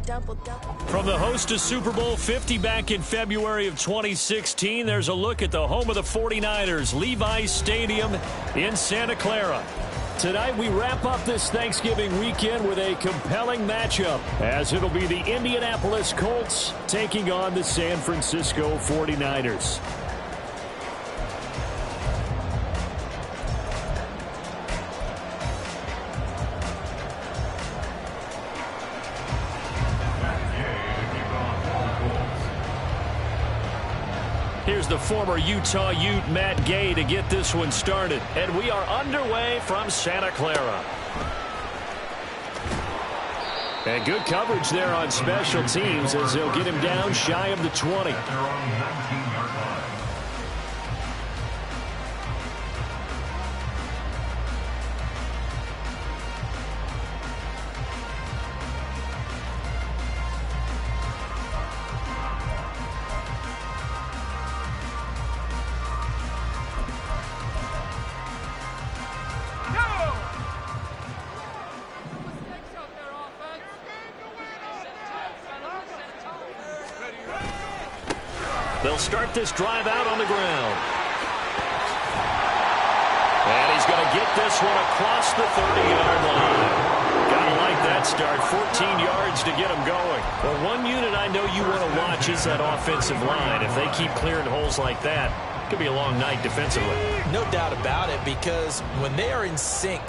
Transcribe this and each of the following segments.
From the host of Super Bowl 50 back in February of 2016, there's a look at the home of the 49ers, Levi's Stadium in Santa Clara. Tonight we wrap up this Thanksgiving weekend with a compelling matchup, as it'll be the Indianapolis Colts taking on the San Francisco 49ers. Here's the former Utah Ute, Matt Gay, to get this one started. And we are underway from Santa Clara. And good coverage there on special teams as they'll get him down shy of the 20. They'll start this drive out on the ground. And he's going to get this one across the 30-yard line. Gotta like that start. 14 yards to get him going. Well, one unit I know you want to watch is that offensive line. If they keep clearing holes like that, it could be a long night defensively. No doubt about it, because when they are in sync,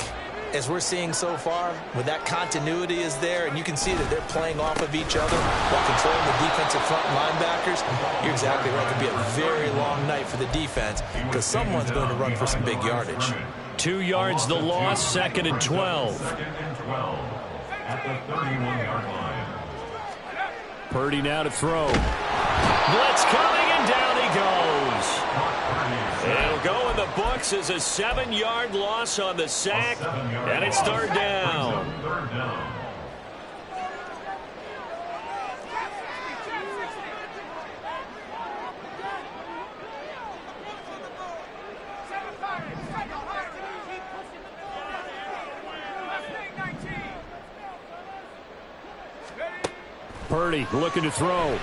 as we're seeing so far, when that continuity is there and you can see that they're playing off of each other while controlling the defensive front linebackers, you're exactly right. It could be a very long night for the defense because someone's going to run for some big yardage. 2 yards the loss, 2nd and 12. At the 31-yard line. Purdy now to throw. Blitz coming, and down he goes. It'll go in the books as a 7-yard loss on the sack, and it's third down. Purdy looking to throw.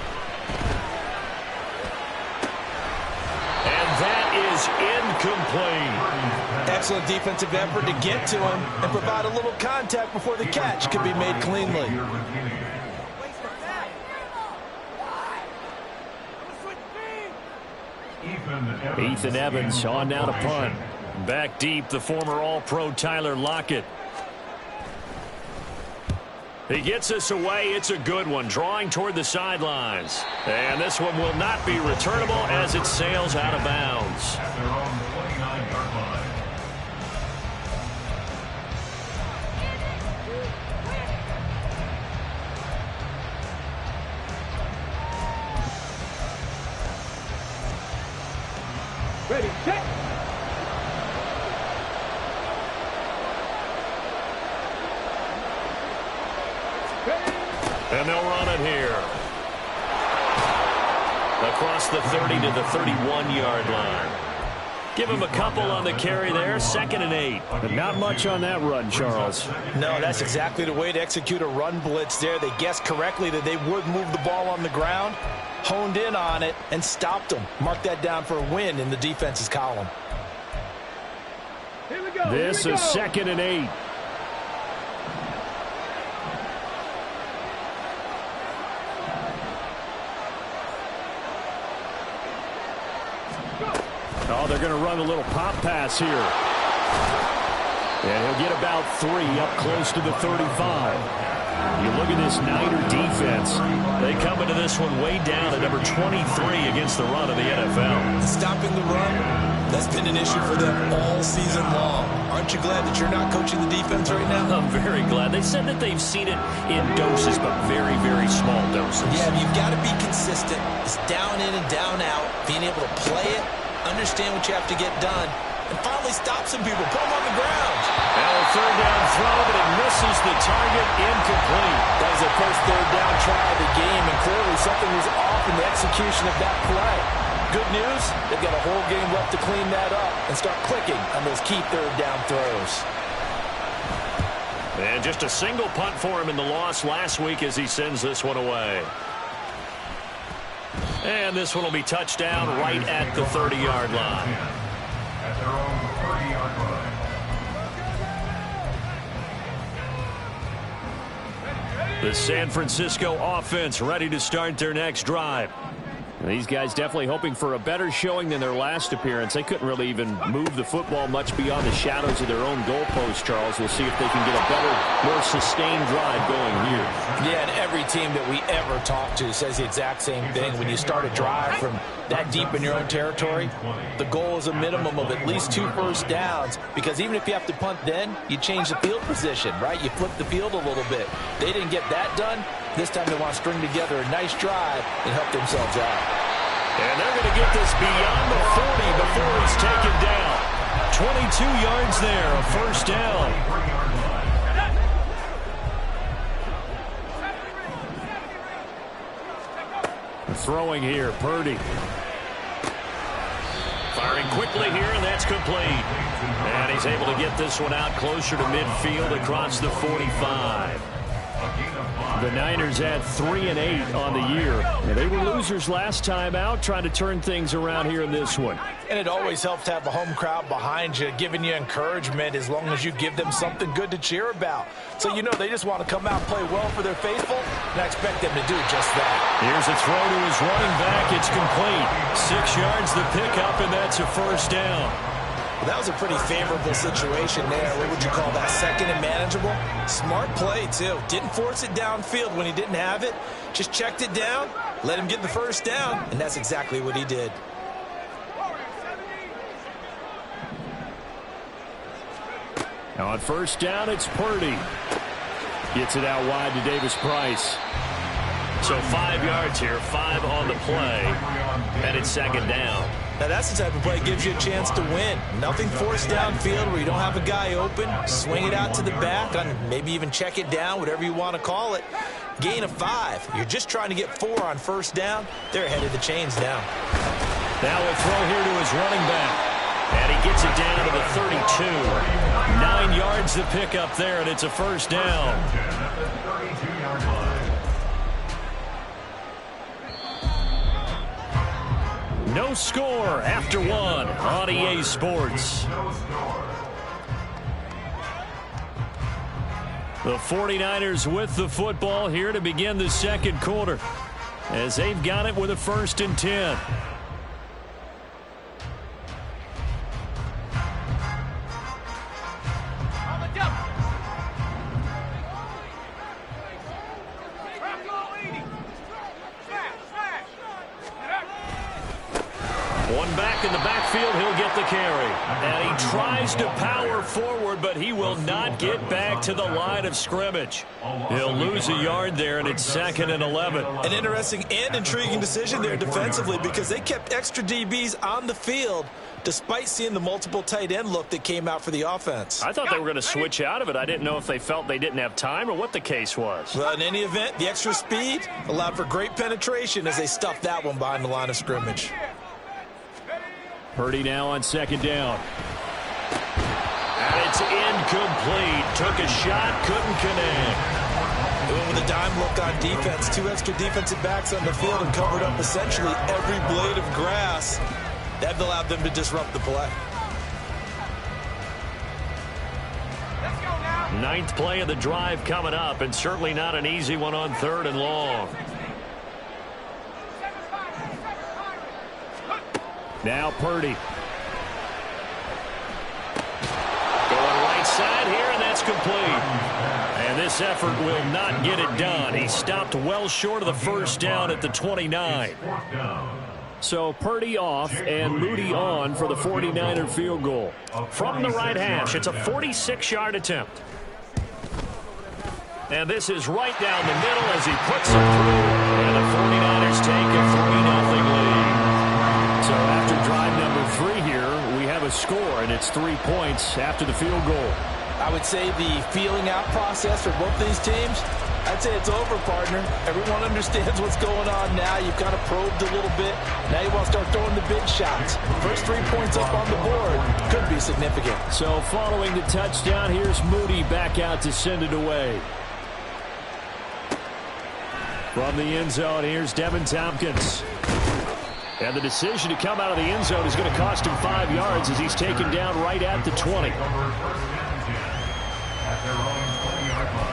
Is incomplete. Excellent defensive effort to get to him and provide a little contact before the catch could be made cleanly. Ethan Evans on now to punt. Back deep, the former All-Pro Tyler Lockett. He gets us away. It's a good one, drawing toward the sidelines. And this one will not be returnable as it sails out of bounds. At their own 29-yard line. Ready, set. And they'll run it here. Across the 30 to the 31-yard line. Give him a couple on the carry there. 2nd and 8. But not much on that run, Charles. No, that's exactly the way to execute a run blitz there. They guessed correctly that they would move the ball on the ground, honed in on it, and stopped them. Mark that down for a win in the defense's column. Here we go. This is 2nd and 8. Oh, they're going to run a little pop pass here. And he'll get about 3 up close to the 35. You look at this Niner defense. They come into this one way down at number 23 against the run of the NFL. Stopping the run, that's been an issue for them all season long. Aren't you glad that you're not coaching the defense right now? I'm very glad. They said that they've seen it in doses, but very, very small doses. Yeah, you've got to be consistent. It's down in and down out, being able to play it, understand what you have to get done, and finally stop some people, put them on the ground. And a third down throw, but it misses the target, incomplete. That was their first third down try of the game, and clearly something was off in the execution of that play. Good news, they've got a whole game left to clean that up and start clicking on those key third down throws. And just a single punt for him in the loss last week as he sends this one away. And this one will be touchdown right at the 30-yard line. At their own 30-yard line. The San Francisco offense ready to start their next drive. These guys definitely hoping for a better showing than their last appearance. They couldn't really even move the football much beyond the shadows of their own goalpost, Charles. We'll see if they can get a better, more sustained drive going here. Yeah, and every team that we ever talk to says the exact same thing. When you start a drive from that deep in your own territory, the goal is a minimum of at least 2 first downs, because even if you have to punt then, you change the field position, right? You flip the field a little bit. They didn't get that done. This time they want to string together a nice drive and help themselves out. And they're going to get this beyond the 40 before he's taken down. 22 yards there, a first down. Throwing here, Purdy. Firing quickly here, and that's complete. And he's able to get this one out closer to midfield across the 45. The Niners had 3 and 8 on the year. And they were losers last time out, trying to turn things around here in this one. And it always helps to have a home crowd behind you, giving you encouragement as long as you give them something good to cheer about. So, you know, they just want to come out and play well for their faithful, and I expect them to do just that. Here's a throw to his running back. It's complete. 6 yards the pickup, and that's a first down. Well, that was a pretty favorable situation there. What would you call that? Second and manageable? Smart play, too. Didn't force it downfield when he didn't have it. Just checked it down, let him get the first down, and that's exactly what he did. Now on first down, it's Purdy. Gets it out wide to Davis Price. So 5 yards here, 5 on the play, and it's second down. Now that's the type of play that gives you a chance to win. Nothing forced downfield where you don't have a guy open. Swing it out to the back, maybe even check it down, whatever you want to call it. Gain of 5. You're just trying to get 4 on first down. They're ahead of the chains now. Now a throw here to his running back. And he gets it down to the 32. 9 yards to pick up there, and it's a first down. No score after 1 on EA Sports. The 49ers with the football here to begin the second quarter, as they've got it with a 1st and 10. One back in the backfield, he'll get the carry. And he tries to power forward, but he will not get back to the line of scrimmage. He'll lose a yard there, and it's 2nd and 11. An interesting and intriguing decision there defensively, because they kept extra DBs on the field despite seeing the multiple tight end look that came out for the offense. I thought they were going to switch out of it. I didn't know if they felt they didn't have time or what the case was. Well, in any event, the extra speed allowed for great penetration as they stuffed that one behind the line of scrimmage. Purdy now on 2nd down. And it's incomplete. Took a shot, couldn't connect. Doing with a dime look on defense. 2 extra defensive backs on the field and covered up essentially every blade of grass. That allowed them to disrupt the play. 9th play of the drive coming up, and certainly not an easy one on 3rd and long. Now Purdy. Going right side here, and that's complete. And this effort will not get it done. He stopped well short of the first down at the 29. So Purdy off and Moody on for the 49er field goal. From the right hash, it's a 46-yard attempt. And this is right down the middle as he puts it through. And the 49ers take a 3-0 lead. So after drive number 3 here, we have a score, and it's 3 points after the field goal. I would say the feeling out process for both these teams, I'd say it's over, partner. Everyone understands what's going on now. You've kind of probed a little bit. Now you want to start throwing the big shots. First 3 points up on the board could be significant. So following the touchdown, here's Moody back out to send it away. From the end zone, here's Devin Tompkins. And the decision to come out of the end zone is going to cost him 5 yards as he's taken down right at the 20. At their own 20-yard line.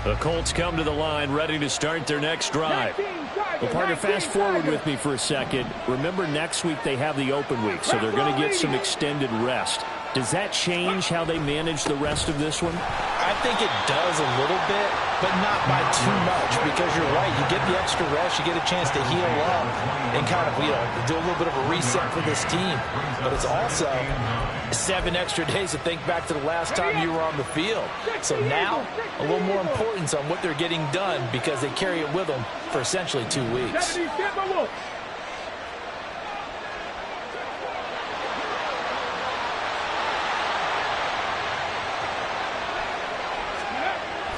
The Colts come to the line ready to start their next drive. Well, partner, fast forward with me for a second. Remember, next week they have the open week, so they're going to get some extended rest. Does that change how they manage the rest of this one? I think it does a little bit, but not by too much, because you're right. You get the extra rest, you get a chance to heal up and kind of, do a little bit of a reset for this team. But it's also 7 extra days to think back to the last time you were on the field. So now, a little more importance on what they're getting done because they carry it with them for essentially 2 weeks.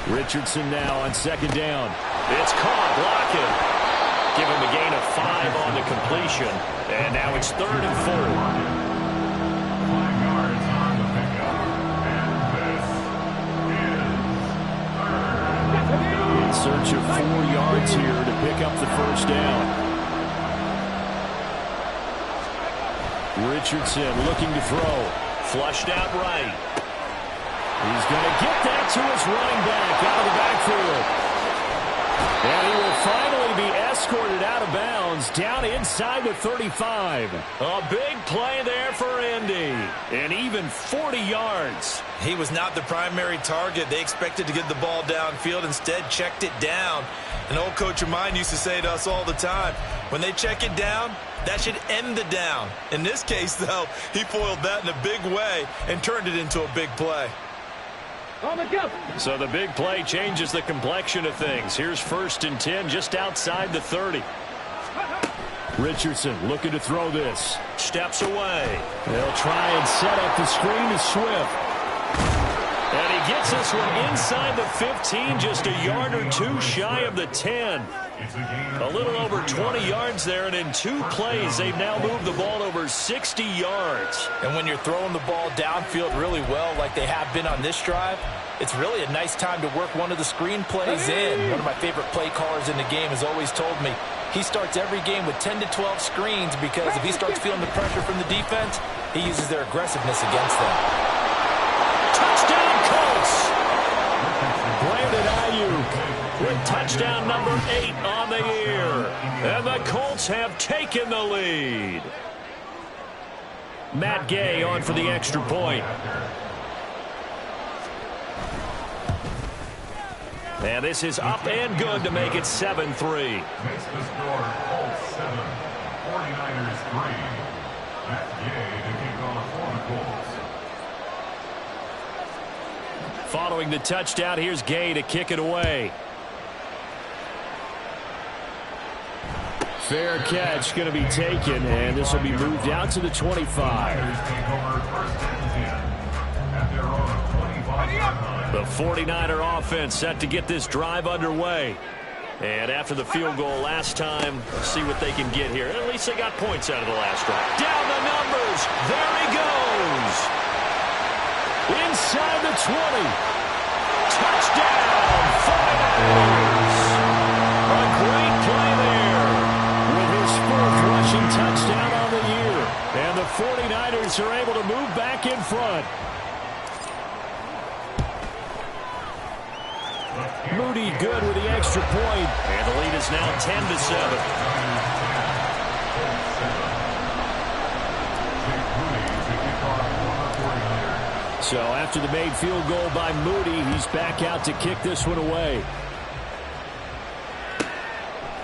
Richardson now on second down. It's caught, blocking. Give him a gain of 5 on the completion. And now it's 3rd and 4. 5 yards on the pickup. And this is 3rd. In search of 4 yards here to pick up the first down. Richardson looking to throw. Flushed out right. He's going to get that to his running back out of the backfield. And he will finally be escorted out of bounds down inside the 35. A big play there for Indy. And even 40 yards. He was not the primary target. They expected to get the ball downfield. Instead, checked it down. An old coach of mine used to say to us all the time, when they check it down, that should end the down. In this case, though, he foiled that in a big way and turned it into a big play. So the big play changes the complexion of things. Here's 1st and 10 just outside the 30. Richardson looking to throw this. Steps away. They'll try and set up the screen to Swift. And he gets this one inside the 15, just a yard or 2 shy of the 10. A little over 20 yards there, and in 2 plays, they've now moved the ball over 60 yards. And when you're throwing the ball downfield really well, like they have been on this drive, it's really a nice time to work one of the screen plays in. One of my favorite play callers in the game has always told me he starts every game with 10 to 12 screens because if he starts feeling the pressure from the defense, he uses their aggressiveness against them. Touchdown, Colts! Brandon Ayuk with touchdown number 8 on the year. And the Colts have taken the lead. Matt Gay on for the extra point. And this is up and good to make it 7-3. Makes the score Colts 7, 49ers 3. Matt Gay to kick off for the Colts. Following the touchdown, here's Gay to kick it away. Fair catch going to be taken, and this will be moved out to the 25. Take over 1st and 10 at their own 25-yard line. The 49er offense set to get this drive underway. And after the field goal last time, see what they can get here. At least they got points out of the last drive. Down the numbers. There he goes. Inside the 20. Touchdown, 49ers. A great play there with his 4th rushing touchdown on the year. And the 49ers are able to move back in front. Moody good with the extra point. And the lead is now 10-7. So after the made field goal by Moody, he's back out to kick this one away.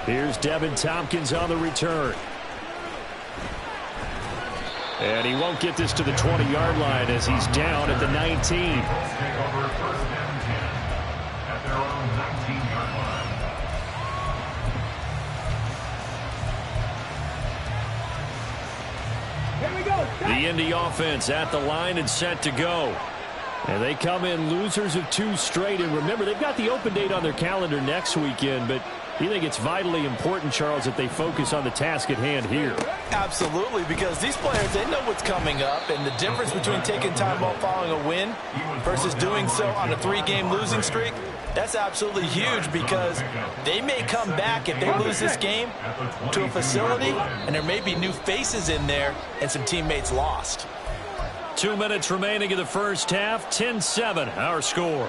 Here's Devin Tompkins on the return. And he won't get this to the 20-yard line as he's down at the 19. Take over first and 10 at their own 19-yard line. Here we go. The Indy offense at the line and set to go. And they come in losers of 2 straight. And remember, they've got the open date on their calendar next weekend, but you think it's vitally important, Charles, that they focus on the task at hand here? Absolutely, because these players, they know what's coming up, and the difference between taking time off following a win versus doing so on a 3-game losing streak, that's absolutely huge, because they may come back if they lose this game to a facility, and there may be new faces in there and some teammates lost. 2 minutes remaining in the first half. 10-7, our score.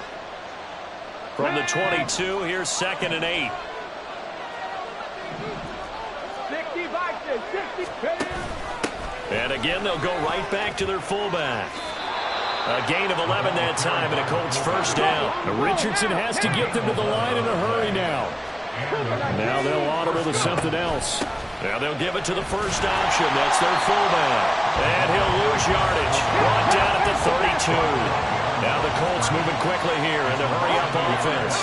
From the 22, here's 2nd and 8. 60. And again, they'll go right back to their fullback. A gain of 11 that time, and a Colts first down. Richardson has to get them to the line in a hurry now. Now they'll audible to something else. Now they'll give it to the first option. That's their fullback. And he'll lose yardage. Brought down at the 32. Now the Colts moving quickly here in the hurry-up offense.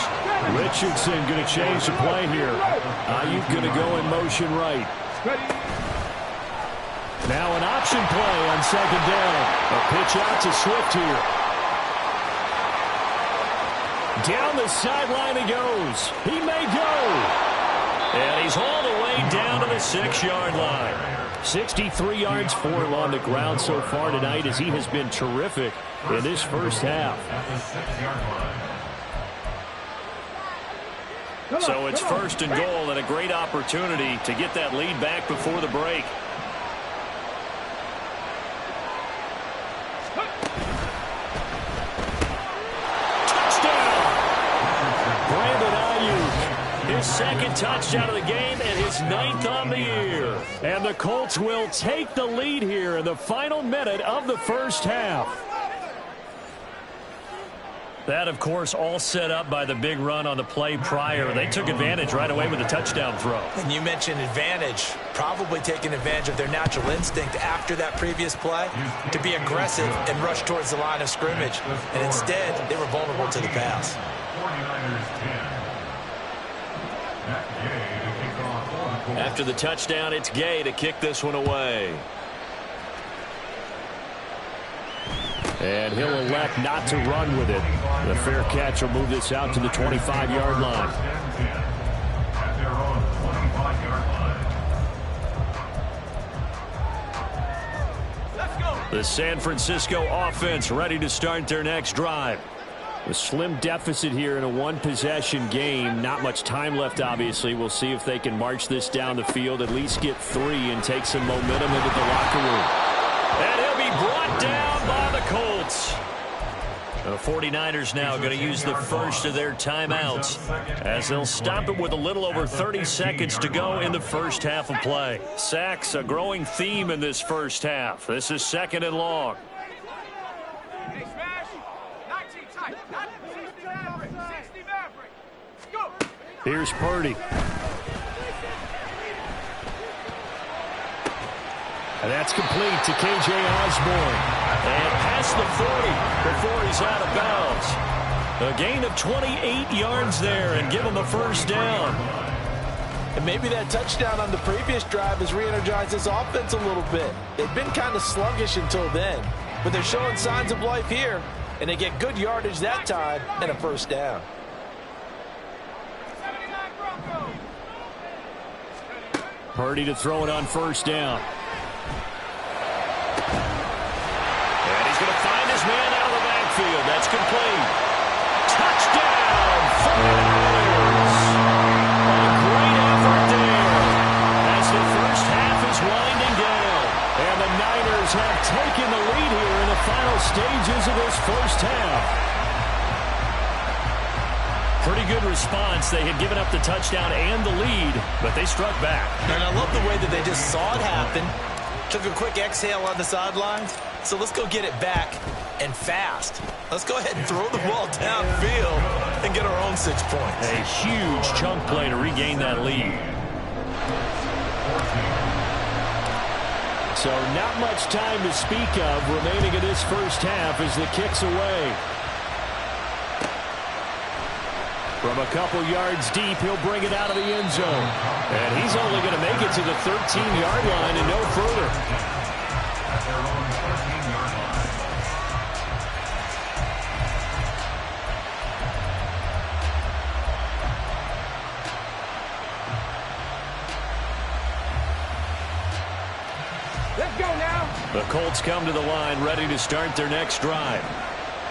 Richardson going to change the play here. Ayuk going to go in motion right. Now an option play on 2nd down. A pitch out to Swift here. Down the sideline he goes. He may go. And he's all the way down to the 6-yard line. 63 yards for him on the ground so far tonight as he has been terrific in this first half. So it's 1st and goal and a great opportunity to get that lead back before the break. His 2nd touchdown of the game and his 9th on the year. And the Colts will take the lead here in the final minute of the first half. That, of course, all set up by the big run on the play prior. They took advantage right away with the touchdown throw. And you mentioned advantage, probably taking advantage of their natural instinct after that previous play to be aggressive and rush towards the line of scrimmage. And instead, they were vulnerable to the pass. 49ers 10. After the touchdown, it's Gay to kick this one away. And he'll elect not to run with it. The fair catch will move this out to the 25-yard line. At their own 25-yard line. The San Francisco offense ready to start their next drive. A slim deficit here in a 1-possession game. Not much time left, obviously. We'll see if they can march this down the field, at least get 3 and take some momentum into the locker room. And he'll be brought down by the Colts. The 49ers now going to use the first of their timeouts as they'll stop it with a little over 30 seconds to go in the first half of play. Sacks, a growing theme in this first half. This is 2nd and long. Here's Purdy. And that's complete to K.J. Osborne. And past the 40 before he's out of bounds. A gain of 28 yards there and give him a first down. And maybe that touchdown on the previous drive has re-energized this offense a little bit. They've been kind of sluggish until then, but they're showing signs of life here, and they get good yardage that time and a first down. Purdy to throw it on first down. And he's going to find his man out of the backfield. That's complete. Touchdown, 49ers. A great effort there as the first half is winding down. And the Niners have taken the lead here in the final stages of this first half. Pretty good response. They had given up the touchdown and the lead, but they struck back. And I love the way that they just saw it happen, took a quick exhale on the sidelines. So let's go get it back and fast. Let's go ahead and throw the ball downfield and get our own 6 points. A huge chunk play to regain that lead. So not much time to speak of remaining in this first half as the kick's away. From a couple yards deep, he'll bring it out of the end zone. And he's only going to make it to the 13-yard line and no further. At their own 13-yard line. Let's go now. The Colts come to the line ready to start their next drive.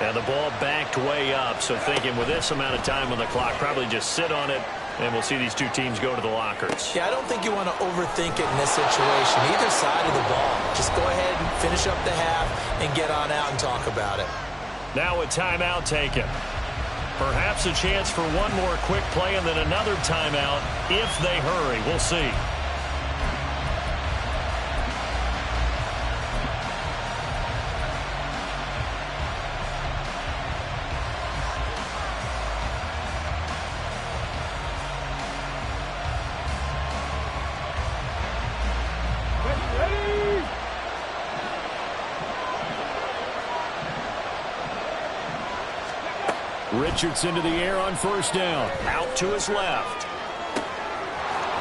And the ball backed way up, so thinking with this amount of time on the clock, probably just sit on it, and we'll see these two teams go to the lockers. Yeah, I don't think you want to overthink it in this situation. Either side of the ball. Just go ahead and finish up the half and get on out and talk about it. Now a timeout taken. Perhaps a chance for one more quick play and then another timeout if they hurry. We'll see. Richardson to the air on first down. Out to his left.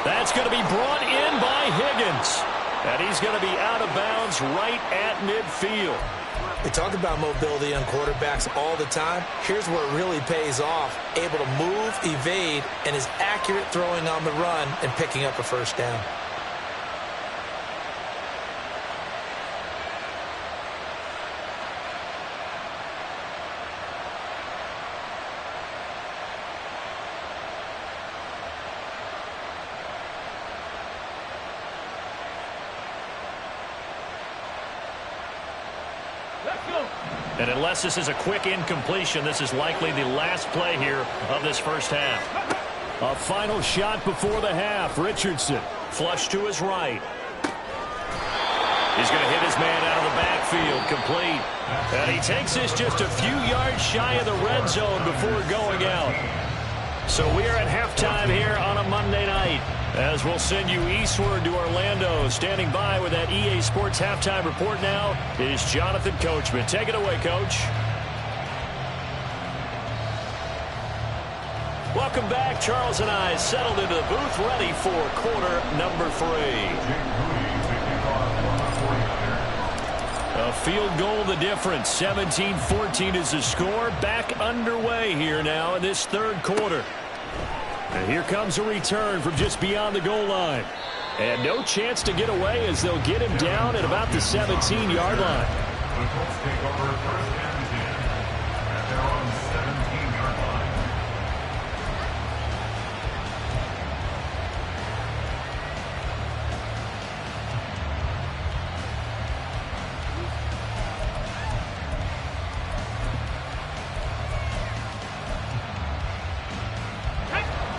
That's going to be brought in by Higgins. And he's going to be out of bounds right at midfield. We talk about mobility on quarterbacks all the time. Here's where it really pays off. Able to move, evade, and is accurate throwing on the run and picking up a first down. And unless this is a quick incompletion, this is likely the last play here of this first half. A final shot before the half. Richardson flush to his right. He's going to hit his man out of the backfield, complete. And he takes this just a few yards shy of the red zone before going out. So we are at halftime here on a Monday night, as we'll send you eastward to Orlando. Standing by with that EA Sports halftime report now is Jonathan Coachman. Take it away, Coach. Welcome back. Charles and I settled into the booth, ready for quarter number 3. A field goal the difference. 17-14 is the score. Back underway here now in this third quarter. And here comes a return from just beyond the goal line. And no chance to get away as they'll get him down at about the 17-yard line. The Colts take over first and 10 at their own 17-yard line.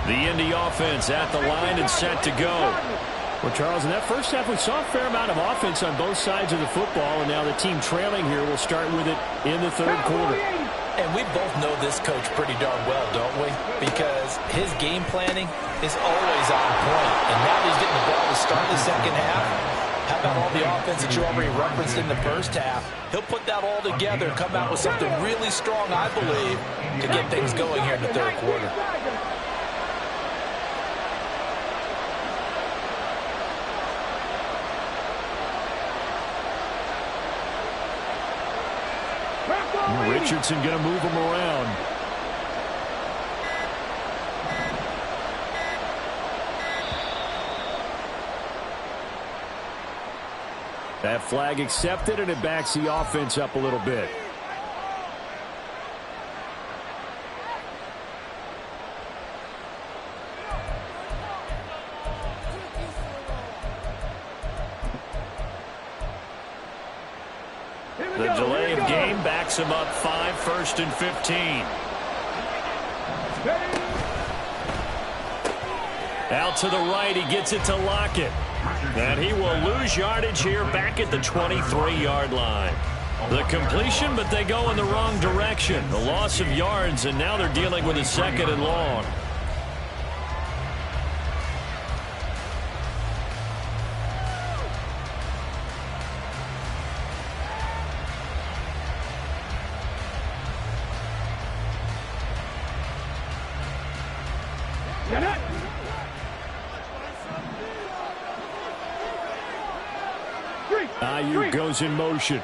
The Indy offense at the line and set to go. Well, Charles, in that first half, we saw a fair amount of offense on both sides of the football, and now the team trailing here will start with it in the third quarter. And we both know this coach pretty darn well, don't we? Because his game planning is always on point. And now he's getting the ball to start the second half. How about all the offense that you already referenced in the first half? He'll put that all together, come out with something really strong, I believe, to get things going here in the third quarter. Richardson going to move him around. That flag accepted, and it backs the offense up a little bit. The delay of game backs him up 5, 1st and 15. Out to the right, he gets it to Lockett. And he will lose yardage here back at the 23-yard line. The completion, but they go in the wrong direction. The loss of yards, and now they're dealing with a 2nd and long. Ayuk goes in motion.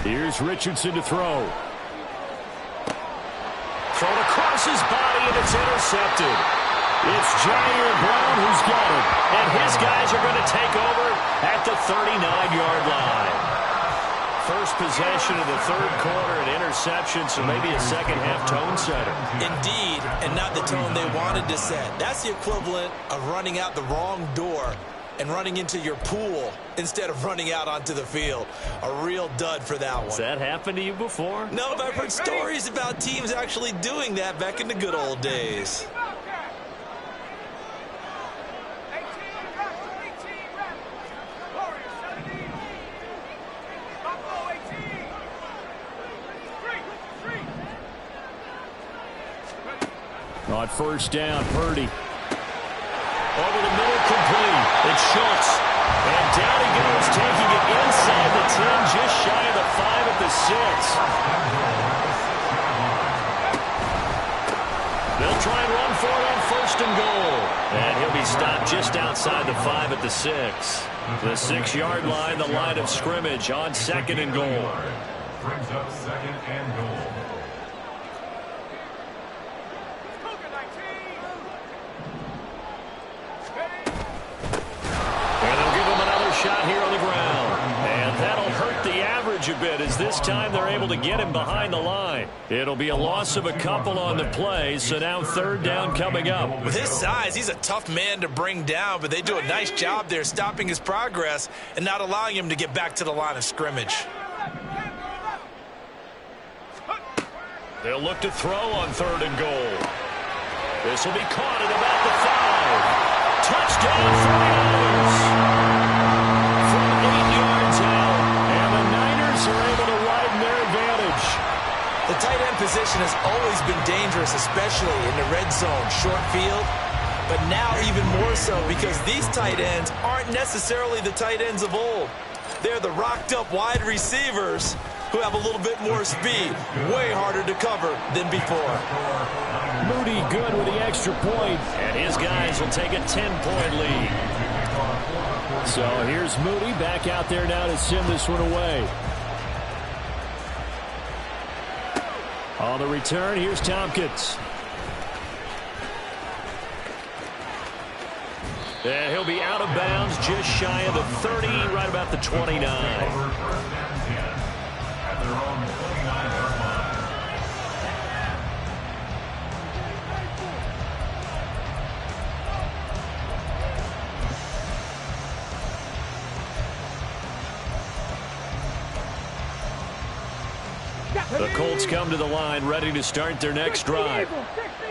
Here's Richardson to throw. Thrown across his body, and it's intercepted. It's Jair Brown who's got it. And his guys are going to take over at the 39-yard line. First possession of the third quarter, an interception, so maybe a second-half tone setter. Indeed, and not the tone they wanted to set. That's the equivalent of running out the wrong door and running into your pool instead of running out onto the field. A real dud for that one. Has that happened to you before? No, but I've heard stories about teams actually doing that back in the good old days. On first down, Purdy. Over the middle, complete. It's Schultz. And down he goes, taking it inside the 10, just shy of the 5 at the 6. They'll try and run for it on first and goal. And he'll be stopped just outside the 5 at the 6. The 6-yard line, the line of scrimmage on second and goal. Brings up second and goal. Shot here on the ground. And that'll hurt the average a bit as this time they're able to get him behind the line. It'll be a loss of a couple on the play, so now third down coming up. With his size, he's a tough man to bring down, but they do a nice job there stopping his progress and not allowing him to get back to the line of scrimmage. They'll look to throw on third and goal. This will be caught at about the 5. Touchdown 49ers. Are able to widen their advantage. The tight end position has always been dangerous, especially in the red zone, short field. But now even more so because these tight ends aren't necessarily the tight ends of old. They're the rocked-up wide receivers who have a little bit more speed, way harder to cover than before. Moody good with the extra point, and his guys will take a 10-point lead. So here's Moody back out there now to send this one away. On the return, here's Tompkins. And he'll be out of bounds just shy of the 30, right about the 29. At their own 29-yard line. The Colts come to the line ready to start their next drive.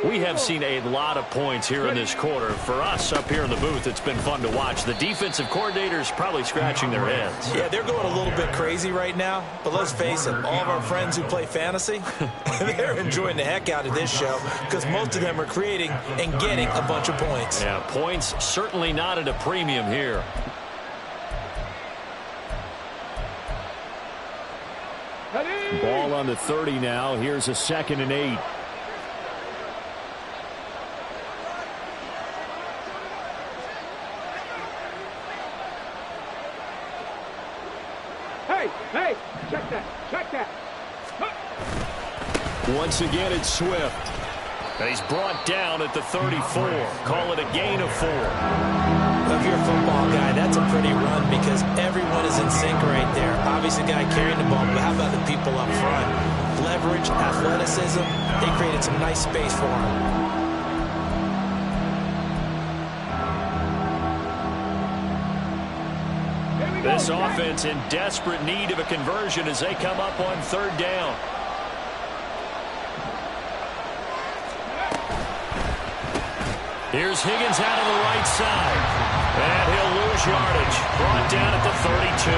We have seen a lot of points here in this quarter. For us up here in the booth, it's been fun to watch. The defensive coordinators probably scratching their heads. Yeah, they're going a little bit crazy right now. But let's face it, all of our friends who play fantasy, they're enjoying the heck out of this show because most of them are creating and getting a bunch of points. Yeah, points certainly not at a premium here. Ball on the 30 now. Here's a 2nd and 8. Hey, check that. Once again, it's Swift. And he's brought down at the 34. Call it a gain of 4. If you're a football guy, that's a pretty run because everyone is in sync right there. Obviously, the guy carrying the ball, but how about the people up front? Leverage, athleticism, they created some nice space for him. This offense in desperate need of a conversion as they come up on third down. Here's Higgins out on the right side. And he'll lose yardage. Brought down at the 32.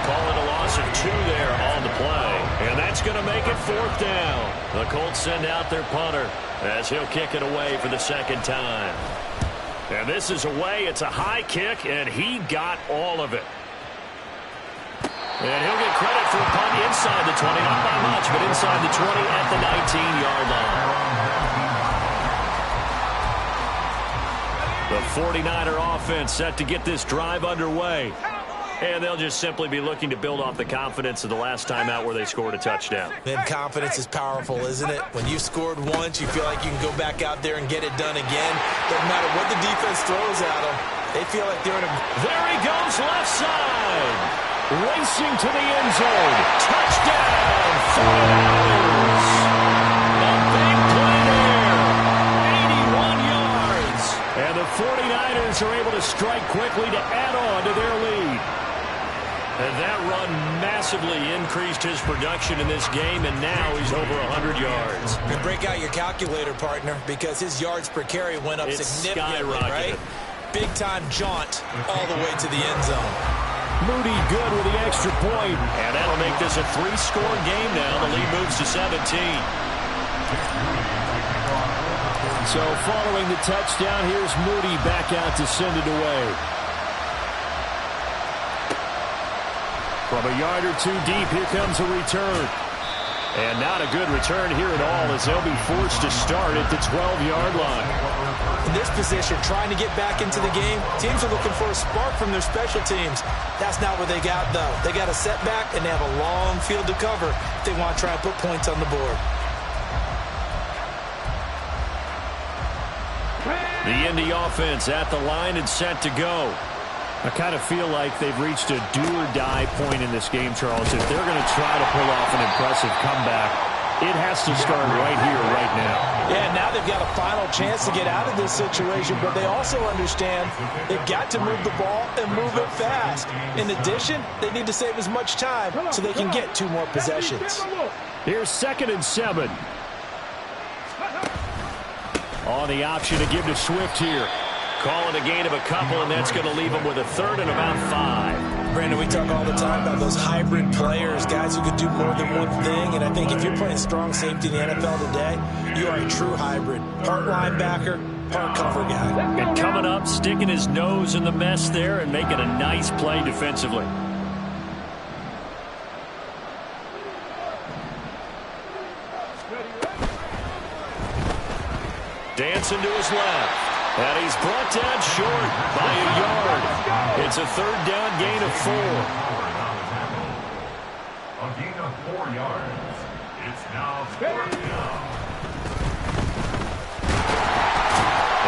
Call it a loss of 2 there on the play. And that's going to make it 4th down. The Colts send out their punter as he'll kick it away for the 2nd time. And this is away. It's a high kick, and he got all of it. And he'll get credit for a punt inside the 20, not by much, but inside the 20 at the 19-yard line. The 49er offense set to get this drive underway. And they'll just simply be looking to build off the confidence of the last time out where they scored a touchdown. Man, confidence is powerful, isn't it? When you've scored once, you feel like you can go back out there and get it done again. Doesn't matter what the defense throws at them. They feel like they're in a... There he goes, left side. Racing to the end zone. Touchdown, 49ers. A big play there. 81 yards. And the 49ers are able to strike quickly to add on to their lead. And that run massively increased his production in this game, and now he's over 100 yards. You break out your calculator, partner, because his yards per carry went up significantly, right? Big-time jaunt all the way to the end zone. Moody good with the extra point, and that'll make this a 3-score game now. The lead moves to 17. So following the touchdown, here's Moody back out to send it away. From a yard or two deep, here comes a return. And not a good return here at all, as they'll be forced to start at the 12-yard line. In this position, trying to get back into the game, teams are looking for a spark from their special teams. That's not what they got, though. They got a setback, and they have a long field to cover if they want to try and put points on the board. The Indy offense at the line and set to go. I kind of feel like they've reached a do-or-die point in this game, Charles. If they're going to try to pull off an impressive comeback, it has to start right here, right now. Yeah, now they've got a final chance to get out of this situation, but they also understand they've got to move the ball and move it fast. In addition, they need to save as much time so they can get 2 more possessions. Here's 2nd and 7. On the option to give to Swift here. Call it a gain of a couple, and that's going to leave them with a 3rd and about 5. Brandon, we talk all the time about those hybrid players, guys who can do more than one thing. And I think if you're playing strong safety in the NFL today, you are a true hybrid. Part linebacker, part cover guy. And coming up, sticking his nose in the mess there and making a nice play defensively. Dancing to his left. And he's brought down short by a yard. It's a 3rd down gain of 4. A gain of 4 yards. It's now 4th down.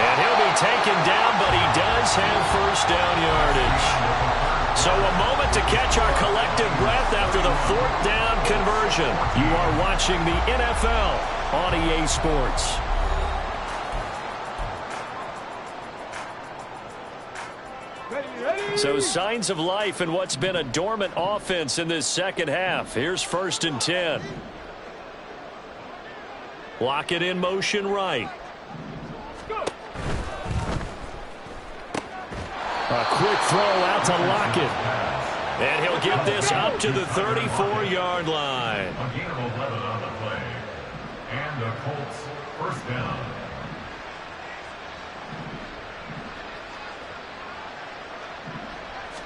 And he'll be taken down, but he does have 1st down yardage. So a moment to catch our collective breath after the 4th down conversion. You are watching the NFL on EA Sports. So signs of life in what's been a dormant offense in this second half. Here's 1st and 10. Lockett in motion right. A quick throw out to Lockett. And he'll get this up to the 34-yard line. A gain of 11 on the play. And the Colts 1st down.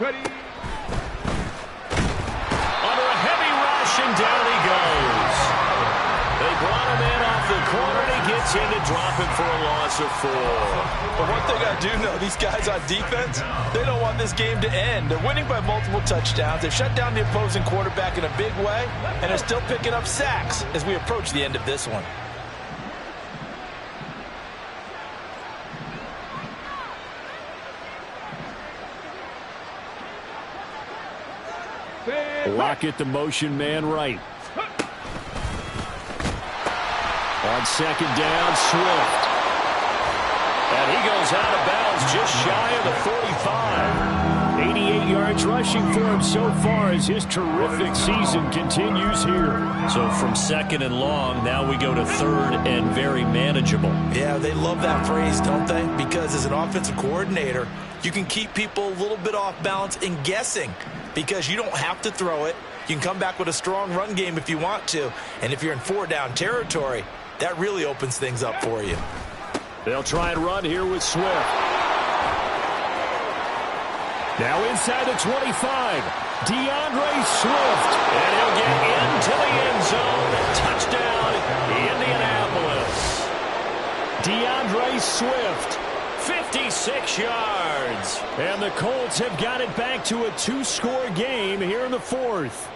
Ready. Under a heavy rush, and down he goes. They brought him in off the corner, and he gets in to drop him for a loss of 4. But one thing I do know, these guys on defense, they don't want this game to end. They're winning by multiple touchdowns. They've shut down the opposing quarterback in a big way, and they're still picking up sacks as we approach the end of this one. Lockett, the motion man right. On 2nd down, Swift. And he goes out of bounds just shy of the 45. 88 yards rushing for him so far as his terrific season continues here. So from 2nd and long, now we go to 3rd and very manageable. Yeah, they love that phrase, don't they? Because as an offensive coordinator, you can keep people a little bit off balance and guessing. Because you don't have to throw it. You can come back with a strong run game if you want to. And if you're in 4-down territory, that really opens things up for you. They'll try and run here with Swift. Now inside the 25. DeAndre Swift. And he'll get into 6 yards. And the Colts have got it back to a 2-score game here in the 4th.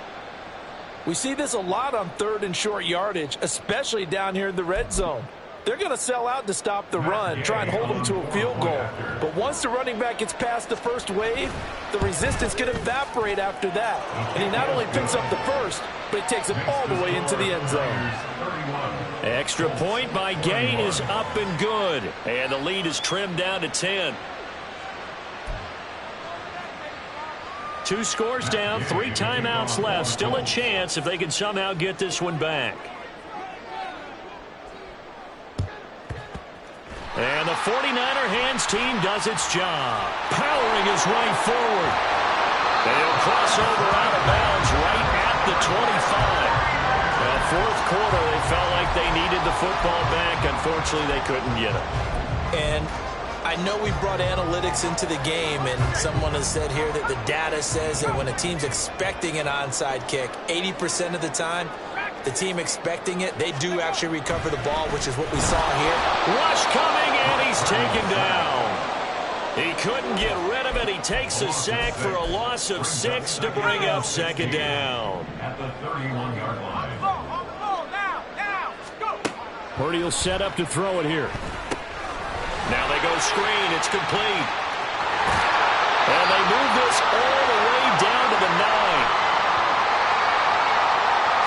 We see this a lot on 3rd and short yardage, especially down here in the red zone. They're going to sell out to stop the run, try and hold them to a field goal. But once the running back gets past the first wave, the resistance can evaporate after that. And he not only picks up the first, but he takes it all the way into the end zone. Extra point by Gay is up and good. And the lead is trimmed down to 10. 2 scores down, 3 timeouts left. Still a chance if they can somehow get this one back. And the 49er hands team does its job, powering his way forward. They'll cross over out of bounds right at the 25. Well, 4th quarter, they felt like they needed the football back. Unfortunately, they couldn't get it. And I know we brought analytics into the game, and someone has said here that the data says that when a team's expecting an onside kick, 80% of the time, the team expecting it, they do actually recover the ball, which is what we saw here. Rush coming, and he's taken down. He couldn't get rid of it. He takes a sack for a loss of 6 to bring up 2nd down. At the 31-yard line. Now, go. Purdy will set up to throw it here. Now they go screen. It's complete. And they move this all the way down to the 9.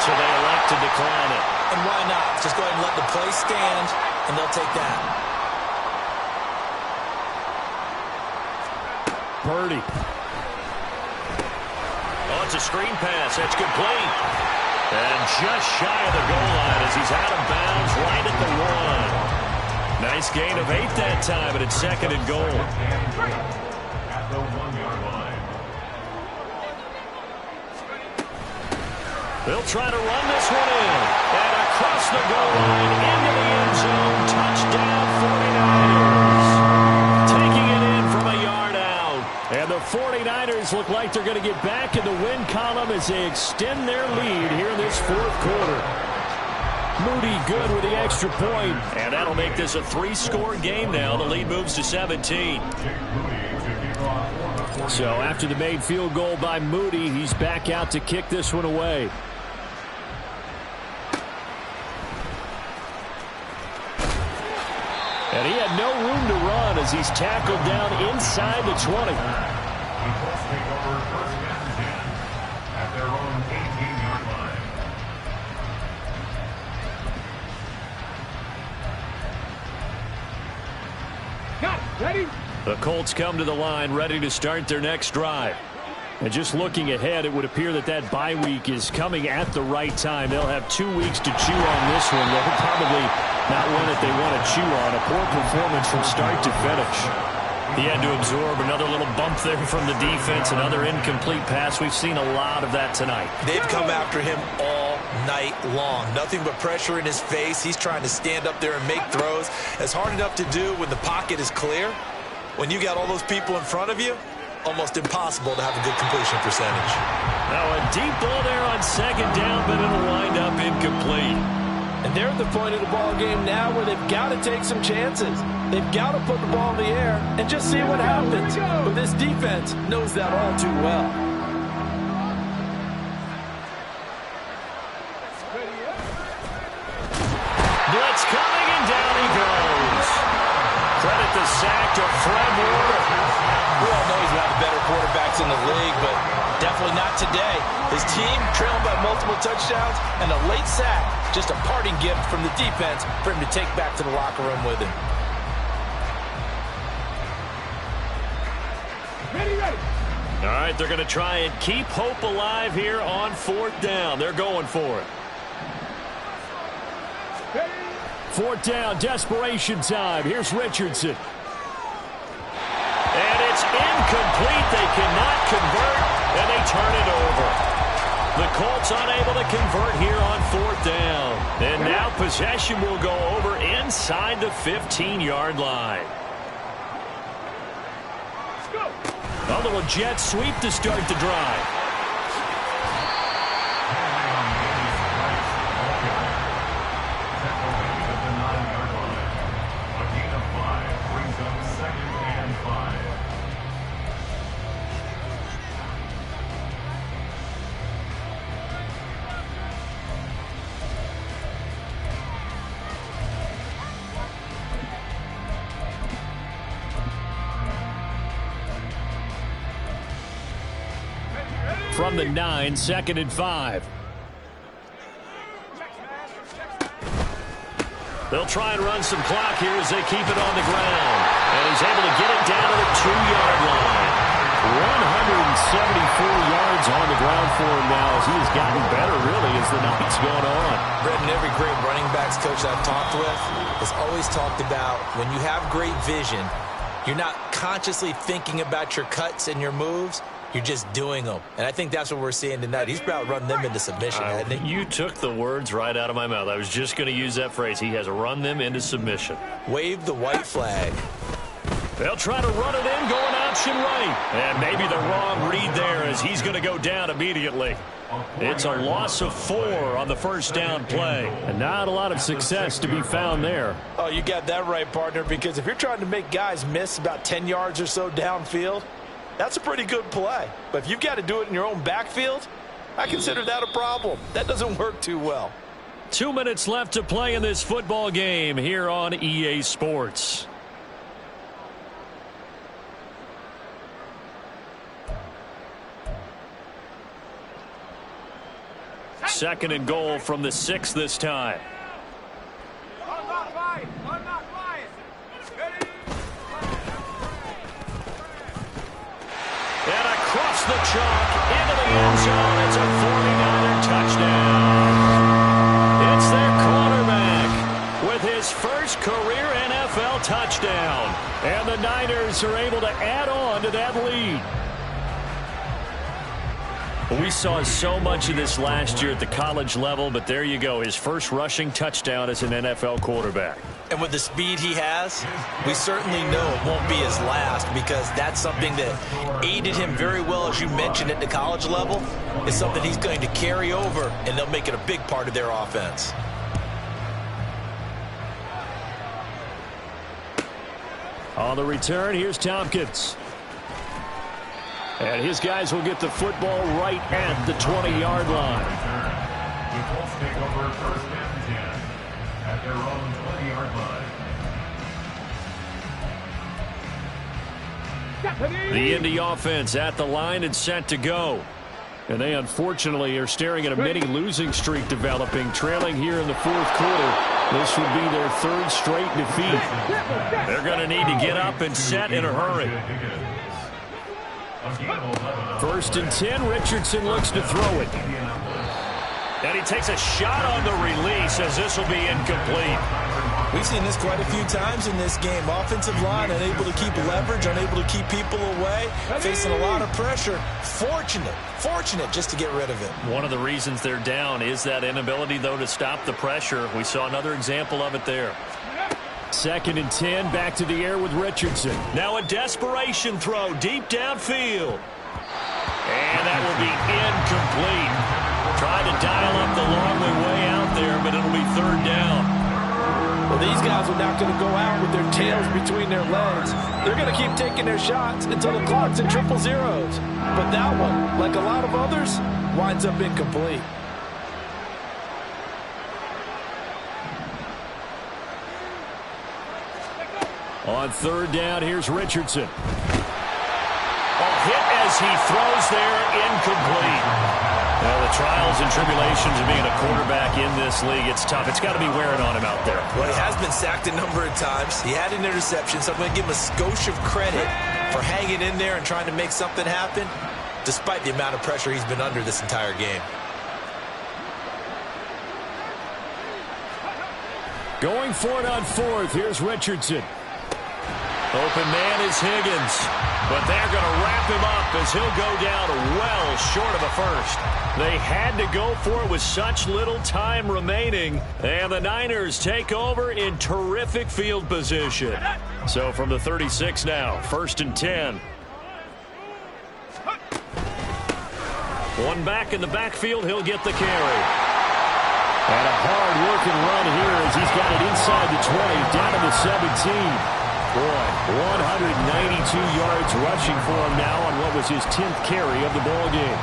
So they elect to decline it. And why not? Just go ahead and let the play stand, and they'll take that. Purdy. Oh, it's a screen pass. That's complete. And just shy of the goal line as he's out of bounds right at the 1. Nice gain of 8 that time, but it's 2nd and goal. At the 1-yard line. They'll try to run this one in. And across the goal line into the end zone. Touchdown 49ers. Taking it in from a yard out. And the 49ers look like they're going to get back in the win column as they extend their lead here in this 4th quarter. Moody good with the extra point. And that'll make this a 3-score game now. The lead moves to 17. So after the made field goal by Moody, he's back out to kick this one away. And he had no room to run as he's tackled down inside the 20. The Colts take over 1st and 10 at their own 18-yard line. Got it. Ready? The Colts come to the line ready to start their next drive. And just looking ahead, it would appear that that bye week is coming at the right time. They'll have 2 weeks to chew on this one. They'll probably not one that they want to chew on. A poor performance from start to finish. He had to absorb another little bump there from the defense, another incomplete pass. We've seen a lot of that tonight. They've come after him all night long. Nothing but pressure in his face. He's trying to stand up there and make throws. It's hard enough to do when the pocket is clear. When you got all those people in front of you, almost impossible to have a good completion percentage. Now a deep ball there on 2nd down, but it'll wind up incomplete. And they're at the point of the ball game now where they've got to take some chances. They've got to put the ball in the air and just see what happens. But this defense knows that all too well. Blitz coming, and down he goes. Credit the sack to Fred Warner. We all know he's one of the better quarterbacks in the league, but definitely not today. His team trailed by multiple touchdowns, and a late sack, just a parting gift from the defense for him to take back to the locker room with him. Ready. All right, they're going to try and keep hope alive here on 4th down. They're going for it. 4th down, desperation time. Here's Richardson. And it's incomplete. They cannot convert, and they turn it over. The Colts unable to convert here on 4th down. And now possession will go over inside the 15-yard line. A little jet sweep to start the drive. from the 9, 2nd and 5. They'll try and run some clock here as they keep it on the ground. And he's able to get it down to the 2-yard line. 174 yards on the ground for him now as he has gotten better, really, as the night's gone on. Brendan, every great running backs coach I've talked with has always talked about when you have great vision, you're not consciously thinking about your cuts and your moves. You're just doing them. And I think that's what we're seeing tonight. He's about run them into submission, hasn't he? You took the words right out of my mouth. I was just going to use that phrase. He has run them into submission. Wave the white flag. They'll try to run it in, going option right. And maybe the wrong read there as he's going to go down immediately. It's a loss of 4 on the first down play. And not a lot of success to be found there. Oh, you got that right, partner, because if you're trying to make guys miss about 10 yards or so downfield, that's a pretty good play. But if you've got to do it in your own backfield, I consider that a problem. That doesn't work too well. 2 minutes left to play in this football game here on EA Sports. Second and goal from the 6 this time. And across the chalk into the end zone. It's a 49er touchdown. It's their quarterback with his first career NFL touchdown. And the Niners are able to add on to that lead. We saw so much of this last year at the college level, but there you go. His first rushing touchdown as an NFL quarterback. And with the speed he has, we certainly know it won't be his last, because that's something that aided him very well, as you mentioned, at the college level. It's something he's going to carry over, and they'll make it a big part of their offense. On the return, here's Tompkins. And his guys will get the football right at the 20-yard line. The Colts take over first and 10 at their own 20-yard line. The Indy offense at the line and set to go. And they unfortunately are staring at a mini losing streak developing, trailing here in the fourth quarter. This would be their third straight defeat. They're going to need to get up and set in a hurry. First and 10, Richardson looks to throw it. And he takes a shot on the release as this will be incomplete. We've seen this quite a few times in this game. Offensive line unable to keep leverage, unable to keep people away, facing a lot of pressure. Fortunate just to get rid of it. One of the reasons they're down is that inability, though, to stop the pressure. We saw another example of it there. Second and 10, back to the air with Richardson. Now a desperation throw deep downfield. And that will be incomplete. Trying to dial up the long way out there, but it'll be third down. Well, these guys are not going to go out with their tails between their legs. They're going to keep taking their shots until the clock's in triple zeros. But that one, like a lot of others, winds up incomplete. On third down, here's Richardson. A hit as he throws there, incomplete. Well, the trials and tribulations of being a quarterback in this league, it's tough. It's got to be wearing on him out there. Well, he has been sacked a number of times. He had an interception, so I'm going to give him a skosh of credit for hanging in there and trying to make something happen, despite the amount of pressure he's been under this entire game. Going for it on fourth, here's Richardson. Open man is Higgins, but they're going to wrap him up as he'll go down well short of a first. They had to go for it with such little time remaining, and the Niners take over in terrific field position. So from the 36 now, first and 10. One back in the backfield, he'll get the carry. And a hard-working run here as he's got it inside the 20, down to the 17. Boy, 192 yards rushing for him now on what was his 10th carry of the ball game.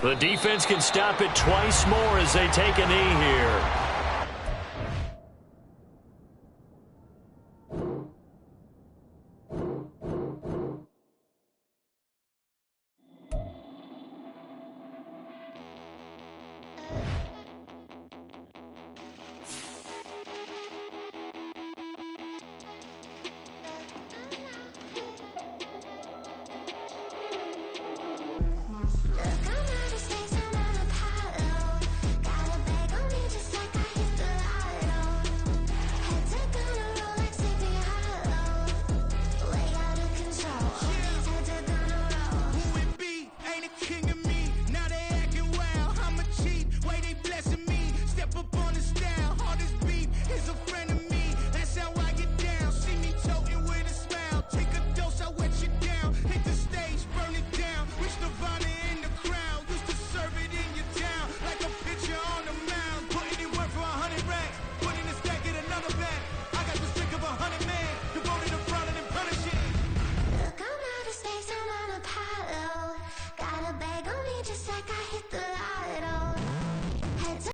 The defense can stop it twice more as they take a knee here.